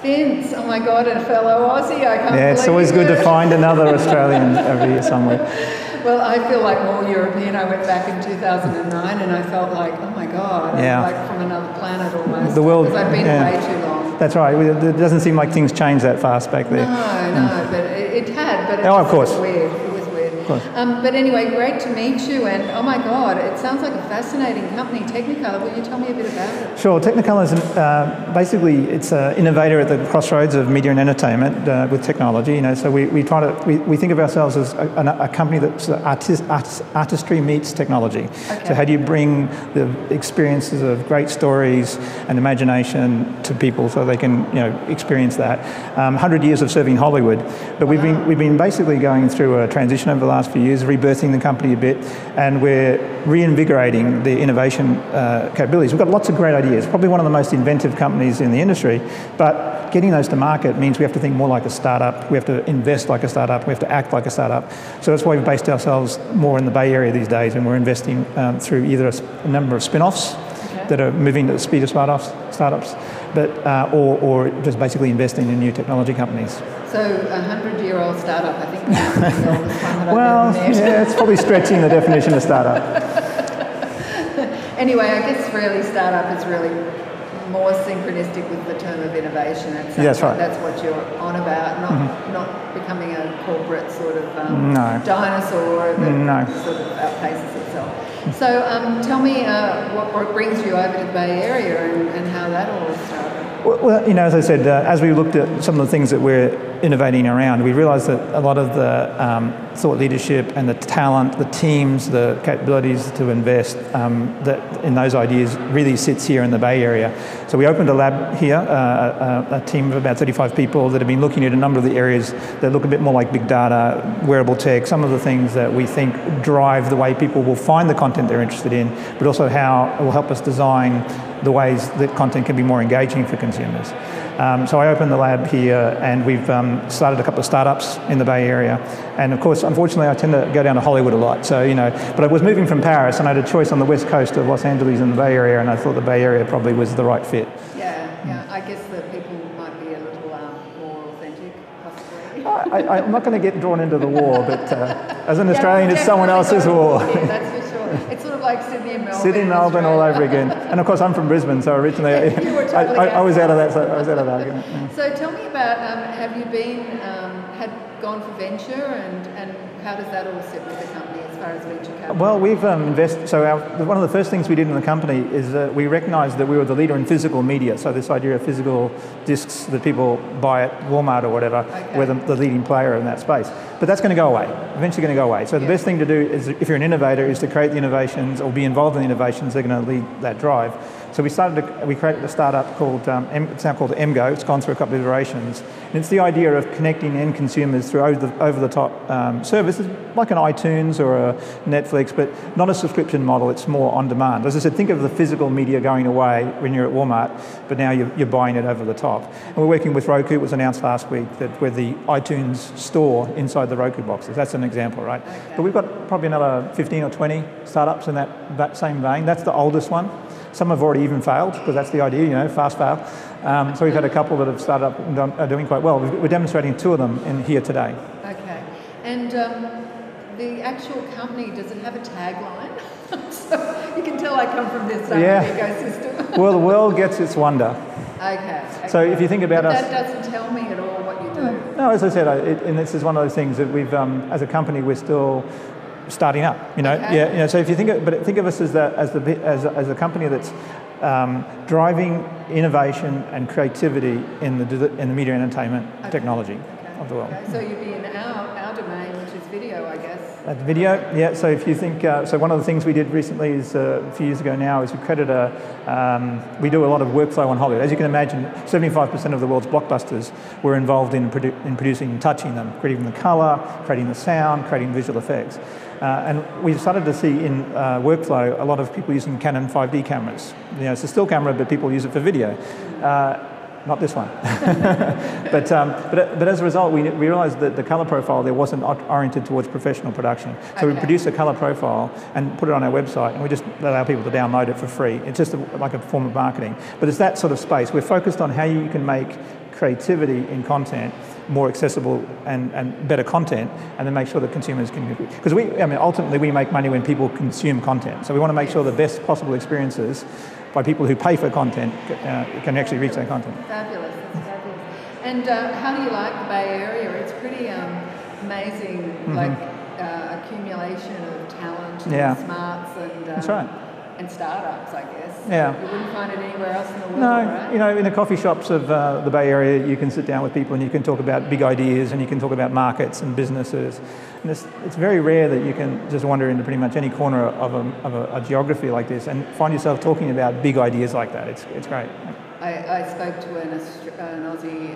Vince, oh my God, a fellow Aussie, I can't believe it. It's always good to find another Australian over here somewhere. Well, I feel like more European. I went back in 2009 and I felt like, oh my God, I'm like from another planet almost. The world, because I've been away too long. That's right. It doesn't seem like things changed that fast back there. No, but it had. But of course. It was weird. It was weird. Of course. But anyway, great to meet you. And oh my God, it sounds like a fascinating company, Technicolor. Will you tell me a bit about it? Sure. Technicolor is basically it's an innovator at the crossroads of media and entertainment with technology. You know, so we think of ourselves as a company that's artistry meets technology. Okay. So how do you bring the experiences of great stories and imagination to people so they can experience that? 100 years of serving Hollywood, but we've been basically going through a transition over the last few years, rebirthing the company a bit, and we're reinvigorating the innovation capabilities. We've got lots of great ideas, probably one of the most inventive companies in the industry, but getting those to market means we have to think more like a startup, we have to invest like a startup, we have to act like a startup. So that's why we've based ourselves more in the Bay Area these days, and we're investing through either a number of spin-offs that are moving at the speed of startups, but or just basically investing in new technology companies. So a 100-year-old startup, I think that's the oldest one that Well, I've ever met. yeah, it's probably stretching the definition of startup. Anyway, I guess really startup is really more synchronistic with the term of innovation. That's right. That's what you're on about, not becoming a corporate sort of dinosaur that sort of outpaces itself. So tell me what brings you over to the Bay Area and how that all started. Well, as I said, as we looked at some of the things that we're innovating around, we realised that a lot of the thought leadership and the talent, the teams, the capabilities to invest that in those ideas really sits here in the Bay Area. So we opened a lab here, a team of about 35 people that have been looking at a number of the areas that look a bit more like big data, wearable tech, some of the things that we think drive the way people will find the content they're interested in, but also how it will help us design the ways that content can be more engaging for consumers. So I opened the lab here, and we've started a couple of startups in the Bay Area. And of course, unfortunately, I tend to go down to Hollywood a lot. So, but I was moving from Paris, and I had a choice on the west coast of Los Angeles and the Bay Area, and I thought the Bay Area probably was the right fit. Yeah. I guess that people might be a little more authentic, possibly. I'm not going to get drawn into the war, but as an Australian, it's someone else's war. Yeah, that's for sure. It's sort of like Sydney and Melbourne. Sydney and Melbourne all over again. And of course, I'm from Brisbane, so originally I was out of that. So I was out of that. Yeah. So tell me about, have you gone for venture, and how does that all sit with the company as far as venture capital? Well, we've invested. So one of the first things we did in the company is we recognised that we were the leader in physical media. So this idea of physical discs that people buy at Walmart or whatever, we're the leading player in that space. But that's going to go away. Eventually going to go away. So the best thing to do is, if you're an innovator, is to create the innovations or be involved in the innovations that are going to lead that drive. So we created a startup called, it's now called MGO. It's gone through a couple of iterations. And it's the idea of connecting end consumers through over-the-top services like an iTunes or a Netflix, but not a subscription model. It's more on demand. As I said, think of the physical media going away when you're at Walmart, but now you're buying it over the top. And we're working with Roku. It was announced last week that we're the iTunes store inside the Roku boxes. That's an example, right? Okay. But we've got probably another 15 or 20 startups in that same vein. That's the oldest one. Some have already even failed, because that's the idea, fast fail. So we've had a couple that have started up and are doing quite well. We're demonstrating 2 of them in here today. Okay. And the actual company, does it have a tagline? So you can tell I come from this ecosystem. Well, the world gets its wonder. Okay. So if you think about us... That doesn't tell me at all what you do. No, as I said, and this is one of those things that we've, as a company, we're still starting up. Okay. So if you think of us as a company that's driving innovation and creativity in the media and entertainment technology of the world. Okay. So you'd be in our domain, which is video, I guess. That's video, yeah. So if you think, so one of the things we did recently is a few years ago now is we created we do a lot of workflow on Hollywood. As you can imagine, 75% of the world's blockbusters were involved in producing and touching them, creating the colour, creating the sound, creating visual effects. And we've started to see in workflow a lot of people using Canon 5D cameras. It's a still camera, but people use it for video. Not this one. but as a result, we realised that the colour profile there wasn't oriented towards professional production. So we produced a colour profile and put it on our website, and we just allow people to download it for free. It's just like a form of marketing. But it's that sort of space. We're focused on how you can make creativity in content, more accessible and better content, and then make sure that consumers can, because ultimately we make money when people consume content. So we want to make sure the best possible experiences by people who pay for content can actually reach that content. Fabulous, that's fabulous. And how do you like the Bay Area? It's pretty amazing, accumulation of talent and smarts and that's right. And startups, I guess. Yeah. You wouldn't find it anywhere else in the world, No, right? in the coffee shops of the Bay Area, you can sit down with people and you can talk about big ideas and you can talk about markets and businesses. And it's very rare that you can just wander into pretty much any corner of a geography like this and find yourself talking about big ideas like that. It's great. I spoke to an Aussie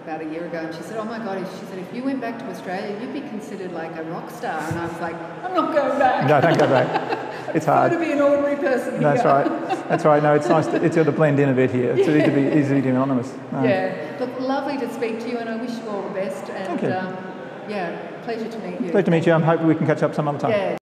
about a year ago, and she said, "Oh my God!" She said, "If you went back to Australia, you'd be considered like a rock star." And I was like, "I'm not going back." No, don't go back. It's hard. To be an ordinary person here. That's right. That's right. No, it's nice. It's got to blend in a bit here. It's easy to be anonymous. No. Yeah. Look, lovely to speak to you, and I wish you all the best. And Thank you. pleasure to meet you. Pleasure to meet you. I'm hoping we can catch up some other time. Yeah.